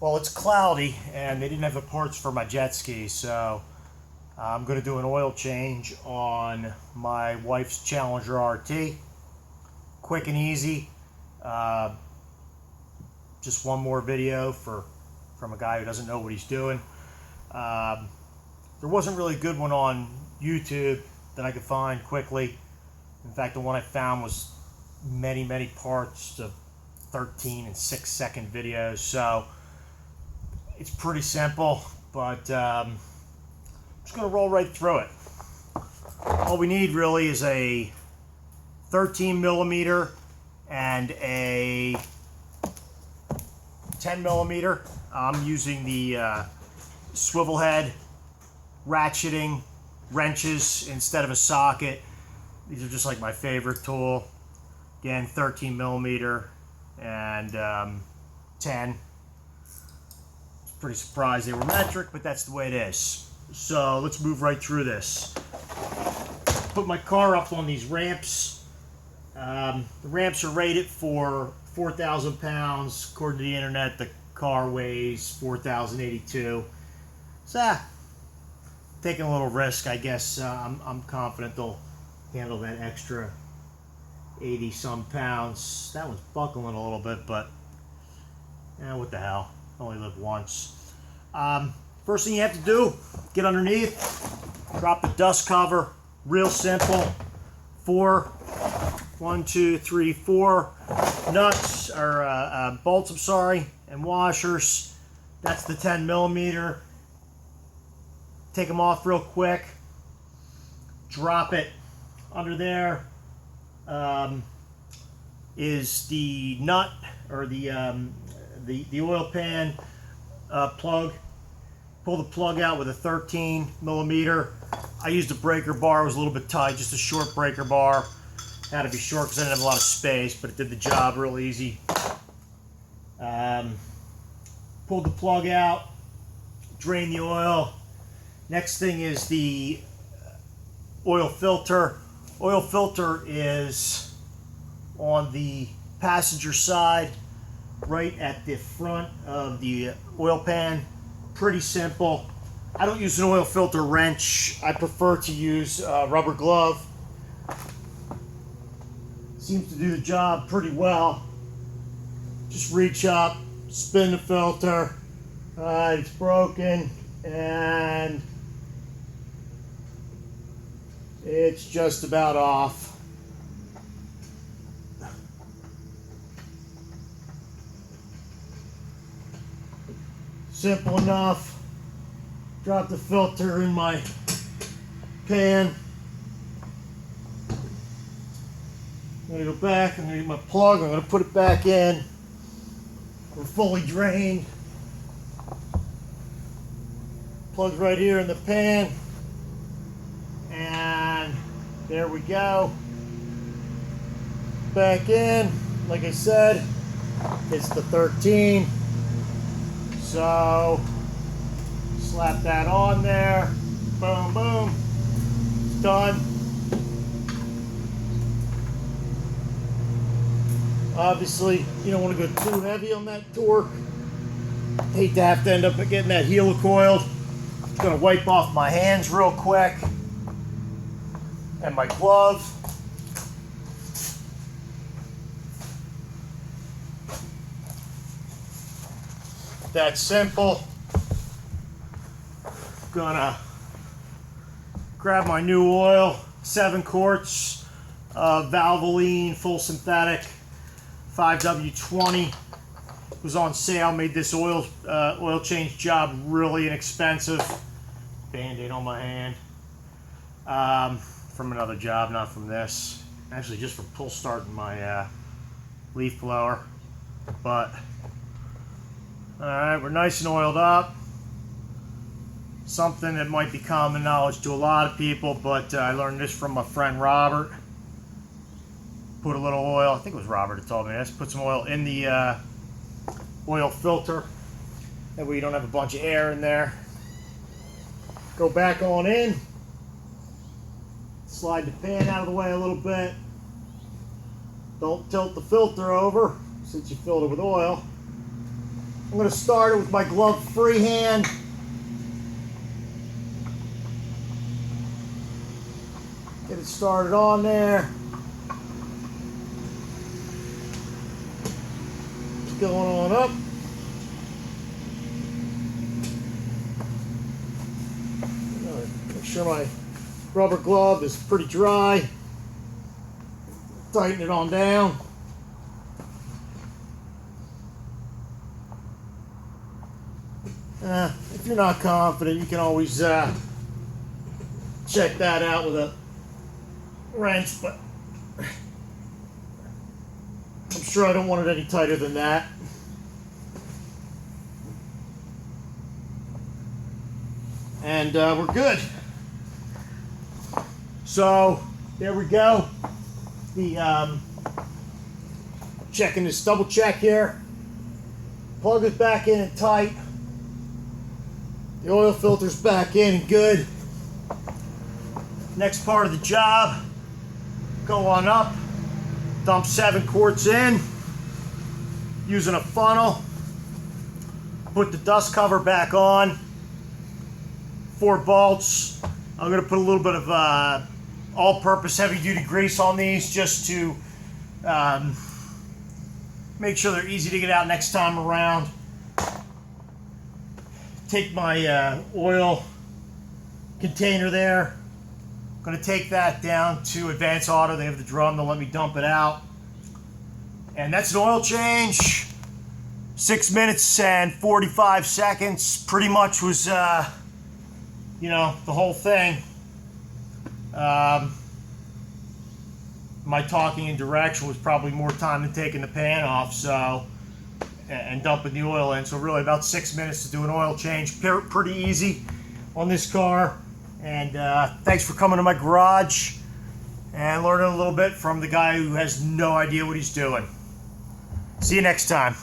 Well, it's cloudy and they didn't have the parts for my jet ski, so I'm going to do an oil change on my wife's Challenger RT. Quick and easy. Just one more video from a guy who doesn't know what he's doing. There wasn't really a good one on YouTube that I could find quickly. In fact, the one I found was many parts of 13 and 6-second videos. So it's pretty simple, but I'm just going to roll right through it. All we need really is a 13 millimeter and a 10 millimeter. I'm using the swivel head ratcheting wrenches instead of a socket. These are just like my favorite tool. Again, 13 millimeter and 10. Pretty surprised they were metric, but that's the way it is. So let's move right through this. Put my car up on these ramps. The ramps are rated for 4,000 pounds. According to the internet, the car weighs 4,082. So, taking a little risk, I guess. I'm confident they'll handle that extra 80 some pounds. That one's buckling a little bit, but what the hell? Only live once. First thing you have to do, get underneath, drop the dust cover, real simple. 4 nuts, or bolts, I'm sorry, and washers. That's the 10 millimeter. Take them off real quick. Drop it under there. Is the nut, or the oil pan plug. Pull the plug out with a 13 millimeter. I used a breaker bar. It was a little bit tight, just a short breaker bar. Had to be short because I didn't have a lot of space, but it did the job real easy. Pulled the plug out, drain the oil. Next thing is the oil filter. Oil filter is on the passenger side, right at the front of the oil pan. Pretty simple. I don't use an oil filter wrench. I prefer to use a rubber glove. Seems to do the job pretty well. Just reach up, spin the filter. It's broken and it's just about off. Simple enough. Drop the filter in my pan. I'm going to go back. I'm going to get my plug. I'm going to put it back in. We're fully drained. Plug's right here in the pan. And there we go. Back in. Like I said, it's the 13. So, slap that on there. Boom, boom. It's done. Obviously, you don't want to go too heavy on that torque. Hate to have to end up getting that helicoiled. Just going to wipe off my hands real quick. And my glove. That's simple. Gonna grab my new oil, 7 quarts of Valvoline full synthetic 5W20. It was on sale. Made this oil change job really inexpensive. Band-aid on my hand. From another job, not from this. Actually, just for pull starting my leaf blower. But alright, we're nice and oiled up. Something that might be common knowledge to a lot of people, but I learned this from my friend Robert. Put a little oil, I think it was Robert that told me this, put some oil in the oil filter. That way you don't have a bunch of air in there. Go back on in. Slide the pan out of the way a little bit. Don't tilt the filter over since you filled it with oil. I'm going to start it with my gloved free hand. Get it started on there. It's going on up. Make sure my rubber glove is pretty dry. Tighten it on down. If you're not confident, you can always check that out with a wrench, but I'm sure I don't want it any tighter than that. And we're good. So there we go. The checking this double check here. Plug it back in and tight. The oil filter's back in and good. Next part of the job, go on up, dump 7 quarts in, using a funnel, put the dust cover back on, 4 bolts. I'm going to put a little bit of all-purpose heavy-duty grease on these just to make sure they're easy to get out next time around. Take my oil container there. I'm going to take that down to Advanced Auto. They have the drum. They'll let me dump it out. And that's an oil change. 6 minutes and 45 seconds. Pretty much was, you know, the whole thing. My talking and direction was probably more time than taking the pan off, so, and dumping the oil in. So really about 6 minutes to do an oil change. Pretty easy on this car. And thanks for coming to my garage and learning a little bit from the guy who has no idea what he's doing. See you next time.